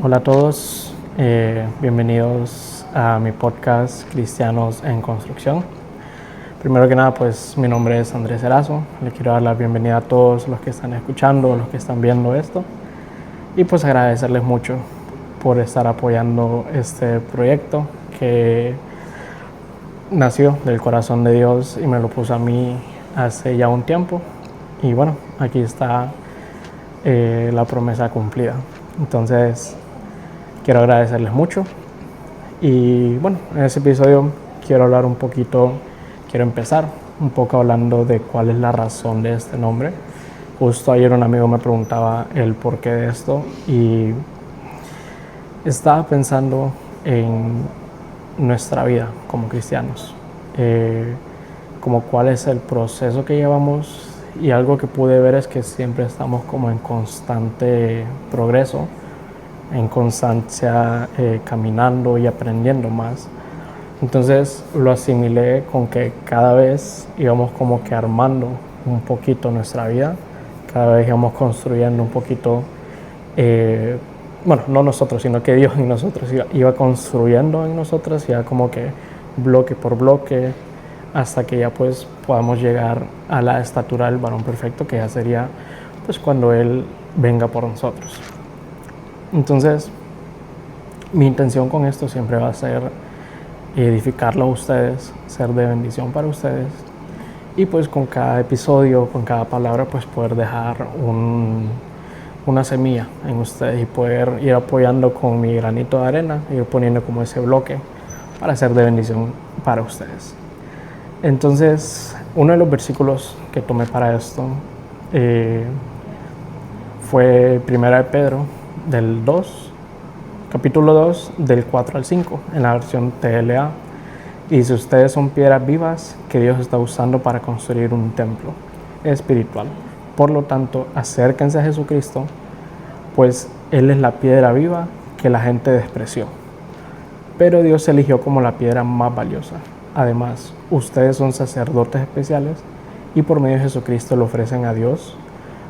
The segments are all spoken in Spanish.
Hola a todos, bienvenidos a mi podcast Cristianos en Construcción. Primero que nada, pues mi nombre es Andrés Erazo. Le quiero dar la bienvenida a todos los que están escuchando, los que están viendo esto. Y pues agradecerles mucho por estar apoyando este proyecto que nació del corazón de Dios y me lo puso a mí hace ya un tiempo. Y bueno, aquí está la promesa cumplida. Entonces, quiero agradecerles mucho. Y bueno, en este episodio quiero empezar un poco hablando de cuál es la razón de este nombre. Justo ayer un amigo me preguntaba el porqué de esto y estaba pensando en nuestra vida como cristianos, como cuál es el proceso que llevamos, y algo que pude ver es que siempre estamos como en constante progreso, en constancia, caminando y aprendiendo más. Entonces lo asimilé con que cada vez íbamos como que armando un poquito nuestra vida, cada vez íbamos construyendo un poquito, bueno, no nosotros, sino que Dios en nosotros iba construyendo en nosotros, ya como que bloque por bloque, hasta que ya pues podamos llegar a la estatura del varón perfecto, que ya sería pues cuando Él venga por nosotros. Entonces, mi intención con esto siempre va a ser edificarlo a ustedes, ser de bendición para ustedes, y pues con cada episodio, con cada palabra, pues poder dejar una semilla en ustedes y poder ir apoyando con mi granito de arena, ir poniendo como ese bloque para ser de bendición para ustedes. Entonces, uno de los versículos que tomé para esto fue 1 de Pedro del 2, capítulo 2, del 4 al 5, en la versión TLA. Y dice: ustedes son piedras vivas que Dios está usando para construir un templo espiritual. Por lo tanto, acérquense a Jesucristo, pues Él es la piedra viva que la gente despreció, pero Dios eligió como la piedra más valiosa. Además, ustedes son sacerdotes especiales y por medio de Jesucristo le ofrecen a Dios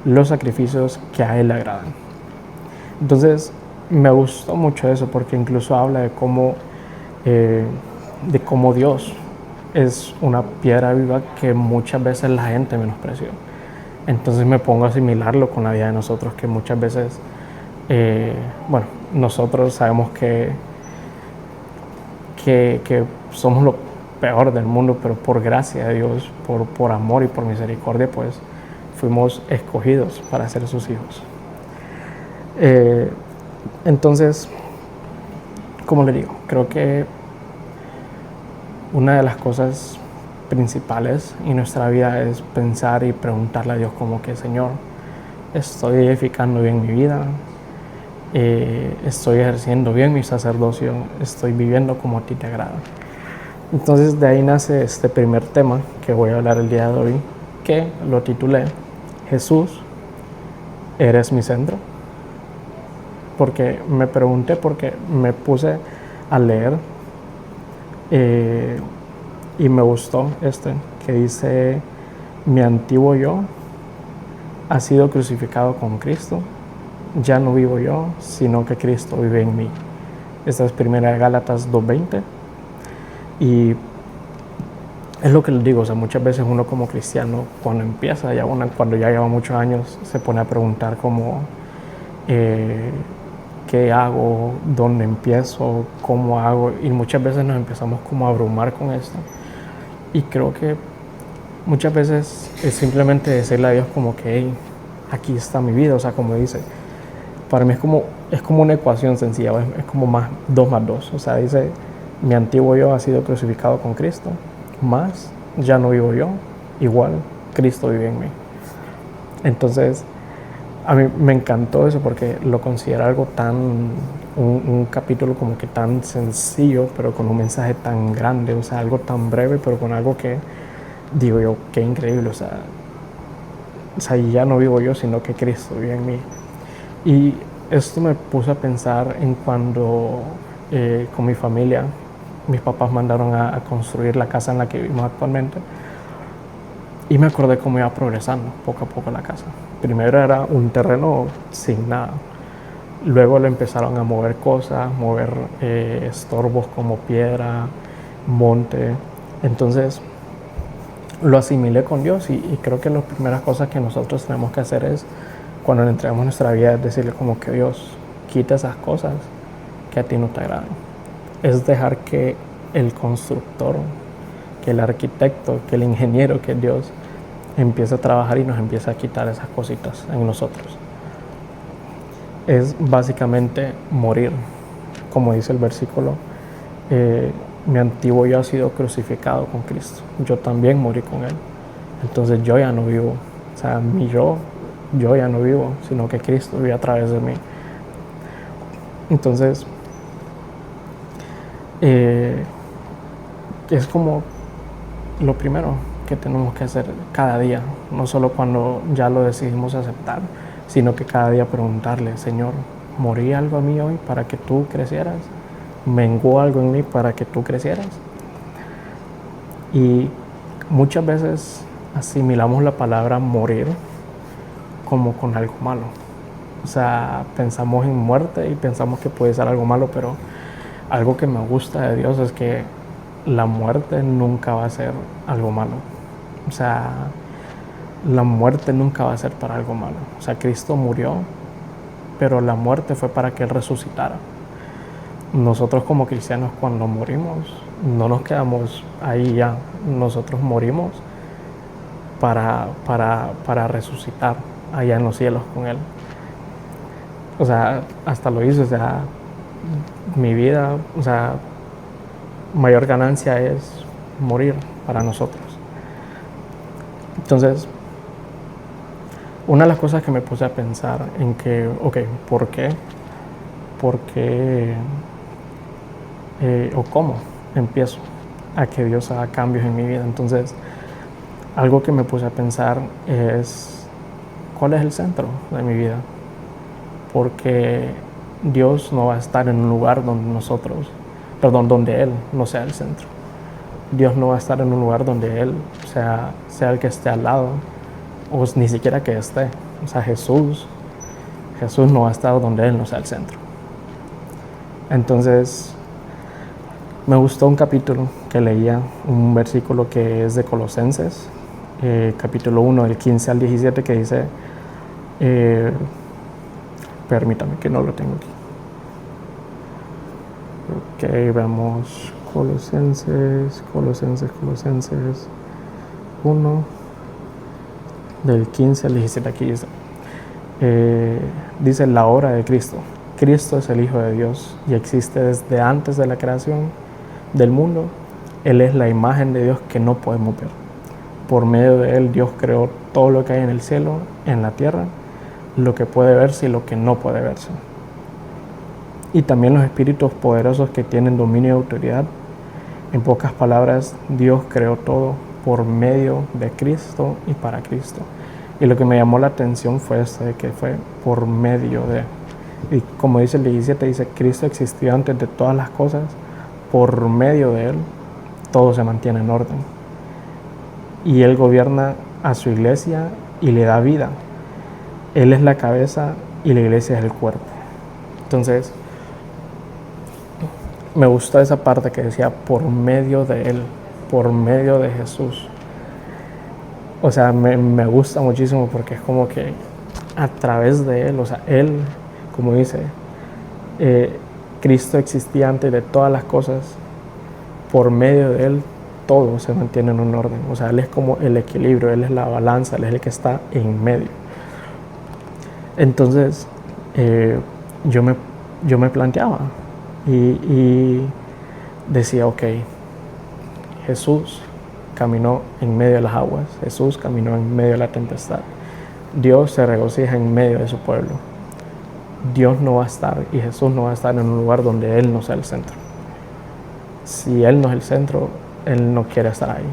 los sacrificios que a Él le agradan. Entonces, me gustó mucho eso, porque incluso habla de cómo Dios es una piedra viva que muchas veces la gente menospreció. Entonces me pongo a asimilarlo con la vida de nosotros, que muchas veces, nosotros sabemos que somos lo peor del mundo, pero por gracia de Dios, por amor y por misericordia, pues fuimos escogidos para ser sus hijos. Entonces, como le digo, creo que una de las cosas principales en nuestra vida es pensar y preguntarle a Dios como que: Señor, estoy edificando bien mi vida, estoy ejerciendo bien mi sacerdocio, estoy viviendo como a ti te agrada. Entonces de ahí nace este primer tema que voy a hablar el día de hoy, que lo titulé: Jesús, ¿eres mi centro? Porque me pregunté, porque me puse a leer y me gustó que dice: mi antiguo yo ha sido crucificado con Cristo, ya no vivo yo, sino que Cristo vive en mí. Esta es 1 Gálatas 2:20. Y es lo que les digo, o sea, muchas veces uno como cristiano, cuando empieza, cuando ya lleva muchos años, se pone a preguntar como ¿qué hago? ¿Dónde empiezo? ¿Cómo hago? Y muchas veces nos empezamos como a abrumar con esto. Y creo que muchas veces es simplemente decirle a Dios como que: hey, aquí está mi vida. O sea, como dice, para mí es como una ecuación sencilla, es como 2 más 2. O sea, dice: mi antiguo yo ha sido crucificado con Cristo, más ya no vivo yo, igual Cristo vive en mí. Entonces, a mí me encantó eso, porque lo considero algo un capítulo como que tan sencillo, pero con un mensaje tan grande. O sea, algo tan breve, pero con algo que digo yo, qué increíble. O sea, ya no vivo yo, sino que Cristo vive en mí. Y esto me puso a pensar en cuando con mi familia, mis papás mandaron a construir la casa en la que vivimos actualmente. Y me acordé cómo iba progresando poco a poco la casa. Primero era un terreno sin nada. Luego le empezaron a mover cosas, mover estorbos como piedra, monte. Entonces lo asimilé con Dios y creo que las primeras cosas que nosotros tenemos que hacer es, cuando le entregamos nuestra vida, es decirle como que Dios, quita esas cosas que a ti no te agradan. Es dejar que el constructor, que el arquitecto, que el ingeniero, que Dios, empiece a trabajar y nos empiece a quitar esas cositas en nosotros. Es básicamente morir, como dice el versículo, mi antiguo yo ha sido crucificado con Cristo, yo también morí con Él, entonces yo ya no vivo, o sea, yo ya no vivo, sino que Cristo vive a través de mí. Entonces, es como lo primero que tenemos que hacer cada día, no solo cuando ya lo decidimos aceptar, sino que cada día preguntarle, Señor, ¿morí algo a mí hoy para que tú crecieras? ¿Menguó algo en mí para que tú crecieras? Y muchas veces asimilamos la palabra morir como con algo malo. O sea, pensamos en muerte y pensamos que puede ser algo malo, pero algo que me gusta de Dios es que la muerte nunca va a ser algo malo. O sea, la muerte nunca va a ser para algo malo. O sea, Cristo murió, pero la muerte fue para que Él resucitara. Nosotros como cristianos, cuando morimos, no nos quedamos ahí ya. Nosotros morimos para resucitar allá en los cielos con Él. O sea, hasta lo hizo, o sea, mi vida, o sea, mayor ganancia es morir para nosotros. Entonces, una de las cosas que me puse a pensar en que, ok, ¿por qué? ¿Por qué? O cómo empiezo a que Dios haga cambios en mi vida. Entonces, algo que me puse a pensar es, ¿cuál es el centro de mi vida? Porque Dios no va a estar en un lugar donde Él no sea el centro. Dios no va a estar en un lugar donde Él sea el que esté al lado, o ni siquiera que esté. O sea, Jesús no va a estar donde Él no sea el centro. Entonces, me gustó un capítulo que leía, un versículo que es de Colosenses, capítulo 1, del 15 al 17, que dice, permítame que no lo tengo aquí. Ok, veamos Colosenses 1, del 15 al 17, aquí dice la obra de Cristo. Cristo es el Hijo de Dios y existe desde antes de la creación del mundo. Él es la imagen de Dios que no podemos ver. Por medio de Él Dios creó todo lo que hay en el cielo, en la tierra, lo que puede verse y lo que no puede verse. Y también los espíritus poderosos que tienen dominio y autoridad. En pocas palabras, Dios creó todo por medio de Cristo y para Cristo. Y lo que me llamó la atención fue esto, de que fue por medio de. Y como dice el 17, dice, Cristo existió antes de todas las cosas, por medio de Él todo se mantiene en orden. Y Él gobierna a su iglesia y le da vida. Él es la cabeza y la iglesia es el cuerpo. Entonces, me gustó esa parte que decía, por medio de Él, por medio de Jesús. O sea, me gusta muchísimo porque es como que a través de Él, o sea, Él, como dice, Cristo existía antes de todas las cosas, por medio de Él todo se mantiene en un orden. O sea, Él es como el equilibrio, Él es la balanza, Él es el que está en medio. Entonces, yo me planteaba y decía, ok, Jesús caminó en medio de las aguas, Jesús caminó en medio de la tempestad, Dios se regocija en medio de su pueblo. Dios no va a estar y Jesús no va a estar en un lugar donde Él no sea el centro. Si Él no es el centro, Él no quiere estar ahí.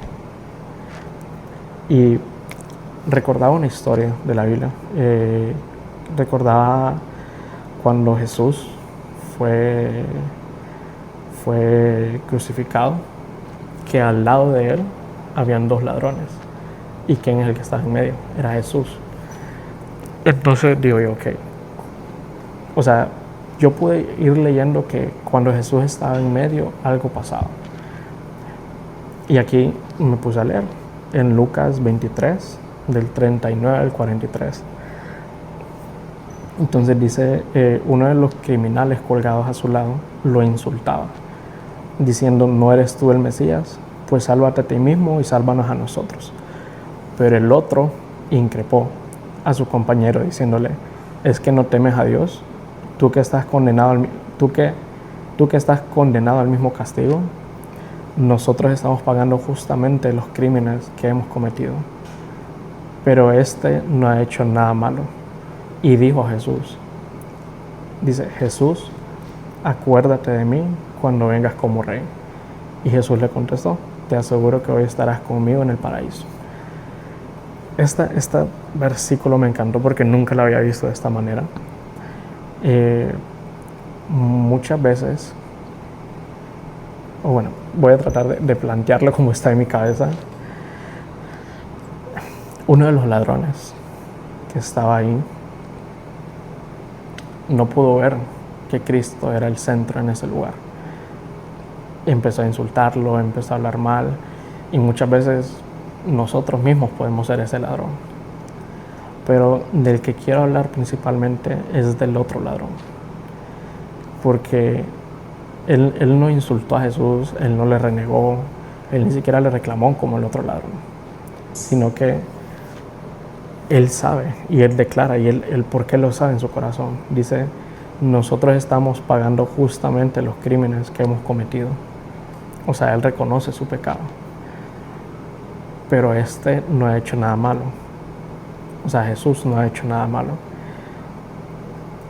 Y recordaba una historia de la Biblia. Recordaba cuando Jesús fue crucificado, que al lado de Él habían dos ladrones. ¿Y quién es el que estaba en medio? Era Jesús. Entonces digo yo, ok. O sea, yo pude ir leyendo que cuando Jesús estaba en medio, algo pasaba. Y aquí me puse a leer en Lucas 23, del 39 al 43. Entonces dice, uno de los criminales colgados a su lado lo insultaba, diciendo: ¿no eres tú el Mesías? Pues sálvate a ti mismo y sálvanos a nosotros. Pero el otro increpó a su compañero, diciéndole: ¿es que no temes a Dios? Tú que estás condenado al mismo castigo. Nosotros estamos pagando justamente los crímenes que hemos cometido, pero este no ha hecho nada malo. Y dijo a Jesús, dice: Jesús, acuérdate de mí cuando vengas como rey. Y Jesús le contestó: te aseguro que hoy estarás conmigo en el paraíso. Este versículo me encantó porque nunca lo había visto de esta manera. Muchas veces, o bueno, voy a tratar de plantearlo como está en mi cabeza. Uno de los ladrones que estaba ahí no pudo ver que Cristo era el centro en ese lugar. Empezó a insultarlo, empezó a hablar mal, y muchas veces nosotros mismos podemos ser ese ladrón. Pero del que quiero hablar principalmente es del otro ladrón, porque él no insultó a Jesús, él no le renegó, él ni siquiera le reclamó como el otro ladrón, sino que él sabe y él declara, y él por qué lo sabe en su corazón. Dice: nosotros estamos pagando justamente los crímenes que hemos cometido. O sea, él reconoce su pecado, pero este no ha hecho nada malo. O sea, Jesús no ha hecho nada malo,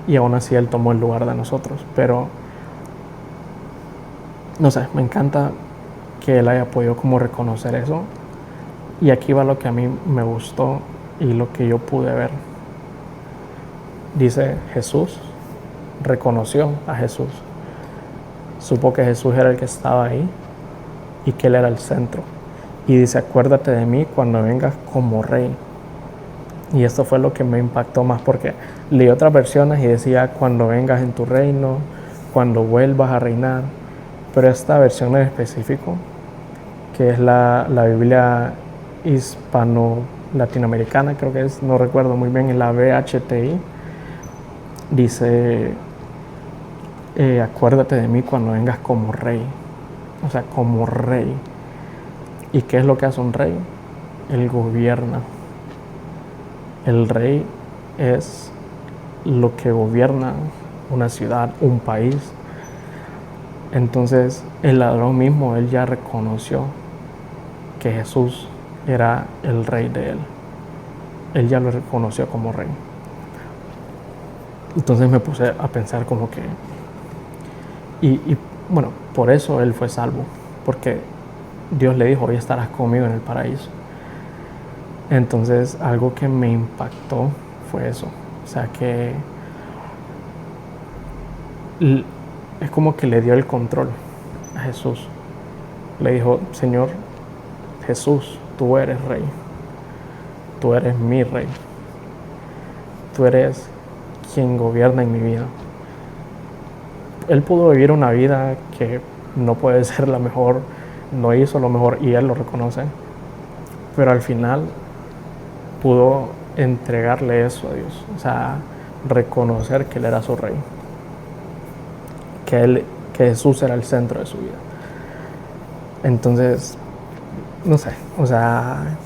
y aún así él tomó el lugar de nosotros. Pero no sé, me encanta que él haya podido como reconocer eso. Y aquí va lo que a mí me gustó y lo que yo pude ver. Dice: Jesús reconoció a Jesús, supo que Jesús era el que estaba ahí y que él era el centro. Y dice: acuérdate de mí cuando vengas como rey. Y esto fue lo que me impactó más, porque leí otras versiones y decía: cuando vengas en tu reino, cuando vuelvas a reinar. Pero esta versión en específico, que es la Biblia hispano-latinoamericana, creo que es, no recuerdo muy bien, en la BHTI, dice: acuérdate de mí cuando vengas como rey. O sea, como rey. ¿Y qué es lo que hace un rey? Él gobierna. El rey es lo que gobierna una ciudad, un país. Entonces, el ladrón mismo, él ya reconoció que Jesús era el rey de él. Él ya lo reconoció como rey. Entonces me puse a pensar como que... Y bueno, por eso él fue salvo, porque Dios le dijo: hoy estarás conmigo en el paraíso. Entonces, algo que me impactó fue eso. O sea, que es como que le dio el control a Jesús. Le dijo: Señor Jesús, tú eres rey. Tú eres mi rey. Tú eres quien gobierna en mi vida. Él pudo vivir una vida que no puede ser la mejor, no hizo lo mejor, y él lo reconoce. Pero al final pudo entregarle eso a Dios. O sea, reconocer que él era su rey, que Jesús era el centro de su vida. Entonces, no sé, o sea,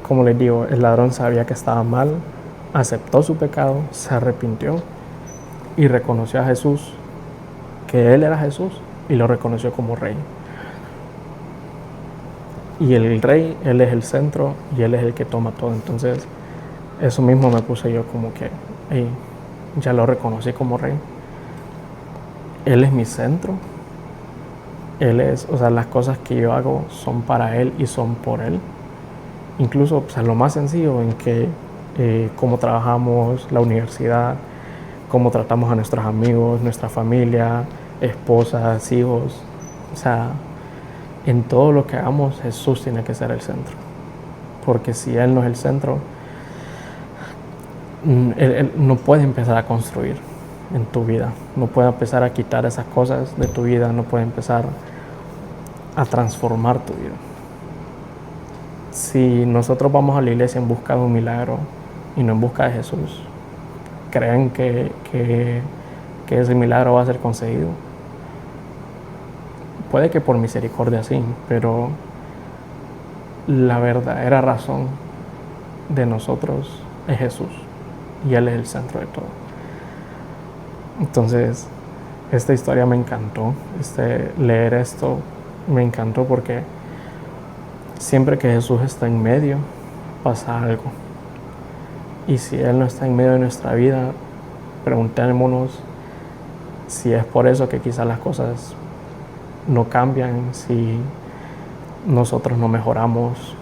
como les digo, el ladrón sabía que estaba mal, aceptó su pecado, se arrepintió y reconoció a Jesús, que él era Jesús, y lo reconoció como rey. Y el rey, él es el centro y él es el que toma todo. Entonces, eso mismo me puse yo como que, hey, ya lo reconocí como rey. Él es mi centro. Él es, o sea, las cosas que yo hago son para él y son por él. Incluso, o sea, lo más sencillo en que cómo trabajamos, la universidad, cómo tratamos a nuestros amigos, nuestra familia, esposas, hijos. O sea, en todo lo que hagamos, Jesús tiene que ser el centro. Porque si Él no es el centro, él no puede empezar a construir. en tu vida, no puede empezar a quitar esas cosas de tu vida, no puede empezar a transformar tu vida. Si nosotros vamos a la iglesia en busca de un milagro y no en busca de Jesús, ¿creen que ese milagro va a ser conseguido? Puede que por misericordia sí, pero la verdadera razón de nosotros es Jesús y Él es el centro de todo. Entonces, esta historia me encantó, leer esto me encantó porque siempre que Jesús está en medio, pasa algo. Y si Él no está en medio de nuestra vida, preguntémonos si es por eso que quizás las cosas no cambian, si nosotros no mejoramos,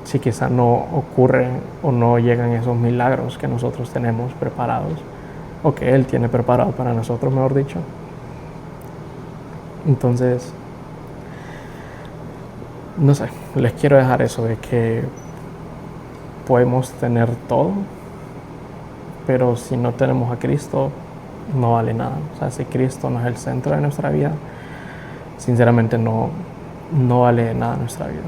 si quizás no ocurren o no llegan esos milagros que nosotros tenemos preparados, o que Él tiene preparado para nosotros, mejor dicho. Entonces, no sé, les quiero dejar eso de que podemos tener todo, pero si no tenemos a Cristo, no vale nada. O sea, si Cristo no es el centro de nuestra vida, sinceramente no vale nada nuestra vida.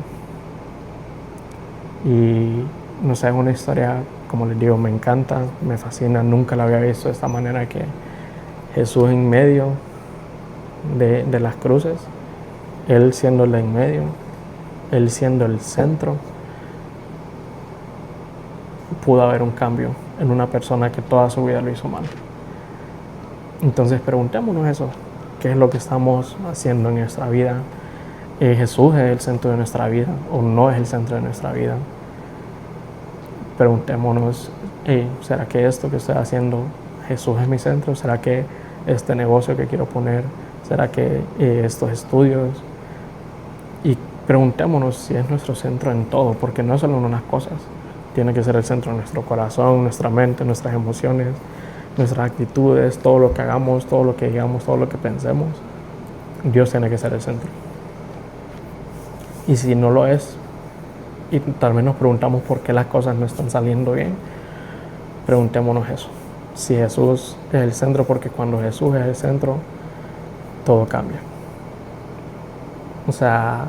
Y no sé, es una historia, como les digo, me encanta, me fascina, nunca la había visto de esta manera, que Jesús en medio de las cruces, Él siendo el en medio, Él siendo el centro, pudo haber un cambio en una persona que toda su vida lo hizo mal. Entonces preguntémonos eso, ¿qué es lo que estamos haciendo en nuestra vida? ¿Jesús es el centro de nuestra vida o no es el centro de nuestra vida? Preguntémonos, ¿será que esto que estoy haciendo, Jesús es mi centro? ¿Será que este negocio que quiero poner, será que estos estudios? Y preguntémonos si es nuestro centro en todo, porque no es solo en unas cosas. Tiene que ser el centro de nuestro corazón, nuestra mente, nuestras emociones, nuestras actitudes, todo lo que hagamos, todo lo que digamos, todo lo que pensemos. Dios tiene que ser el centro. Y si no lo es, y tal vez nos preguntamos por qué las cosas no están saliendo bien, preguntémonos eso. Si Jesús es el centro, porque cuando Jesús es el centro, todo cambia. O sea,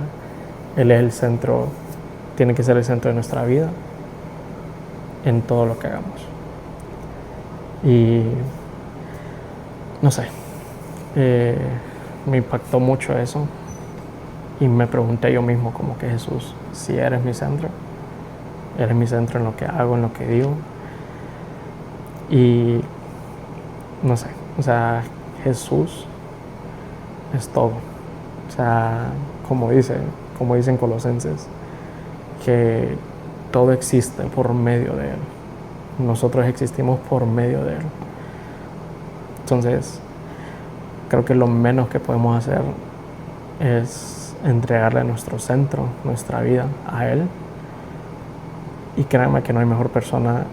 Él es el centro, tiene que ser el centro de nuestra vida en todo lo que hagamos. Y no sé, me impactó mucho eso. Y me pregunté yo mismo como que Jesús, si eres mi centro en lo que hago, en lo que digo. Y no sé, o sea, Jesús es todo. O sea, como dicen Colosenses, que todo existe por medio de Él. Nosotros existimos por medio de Él. Entonces, creo que lo menos que podemos hacer es entregarle nuestro centro, nuestra vida a Él. Y créanme que no hay mejor persona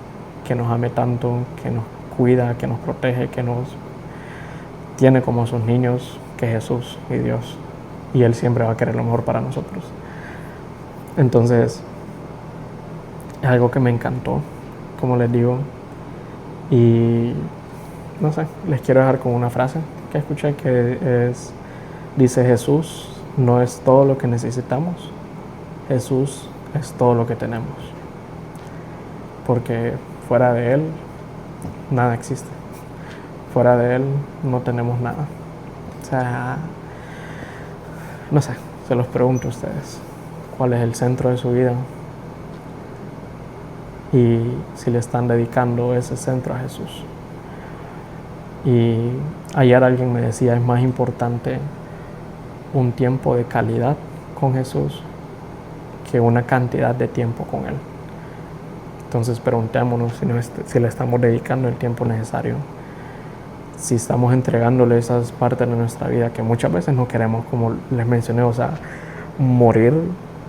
que nos ame tanto, que nos cuida, que nos protege, que nos tiene como sus niños, que Jesús y Dios. Y Él siempre va a querer lo mejor para nosotros. Entonces, es algo que me encantó, como les digo. Y no sé, les quiero dejar con una frase que escuché que dice: Jesús no es todo lo que necesitamos, Jesús es todo lo que tenemos. Porque fuera de Él, nada existe. Fuera de Él, no tenemos nada. O sea, no sé, se los pregunto a ustedes, ¿cuál es el centro de su vida? Y si le están dedicando ese centro a Jesús. Y ayer alguien me decía, es más importante un tiempo de calidad con Jesús que una cantidad de tiempo con Él. Entonces preguntémonos si le estamos dedicando el tiempo necesario, si estamos entregándole esas partes de nuestra vida que muchas veces no queremos, como les mencioné. O sea, morir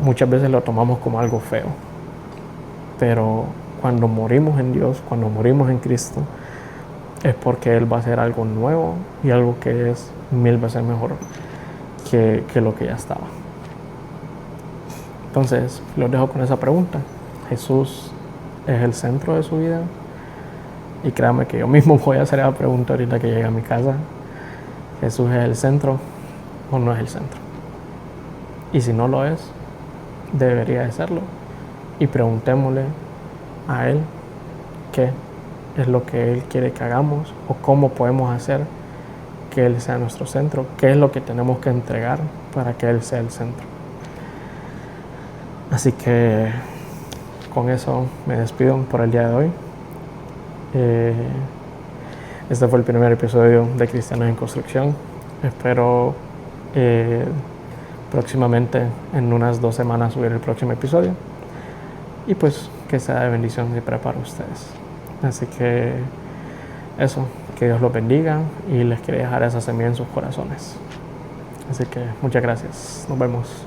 muchas veces lo tomamos como algo feo, pero cuando morimos en Dios, cuando morimos en Cristo, es porque Él va a hacer algo nuevo y algo que es 1000 veces mejor que lo que ya estaba. Entonces, los dejo con esa pregunta. ¿Jesús es el centro de su vida? Y créanme que yo mismo voy a hacer la pregunta ahorita que llegue a mi casa. ¿Jesús es el centro o no es el centro? Y si no lo es, debería de serlo. Y preguntémosle a Él qué es lo que Él quiere que hagamos o cómo podemos hacer que Él sea nuestro centro, qué es lo que tenemos que entregar para que Él sea el centro. Así que con eso me despido por el día de hoy. Este fue el primer episodio de Cristianos en Construcción. Espero próximamente, en unas 2 semanas, subir el próximo episodio. Y pues que sea de bendición siempre para ustedes. Así que eso, que Dios los bendiga y les quiere dejar esa semilla en sus corazones. Así que muchas gracias. Nos vemos.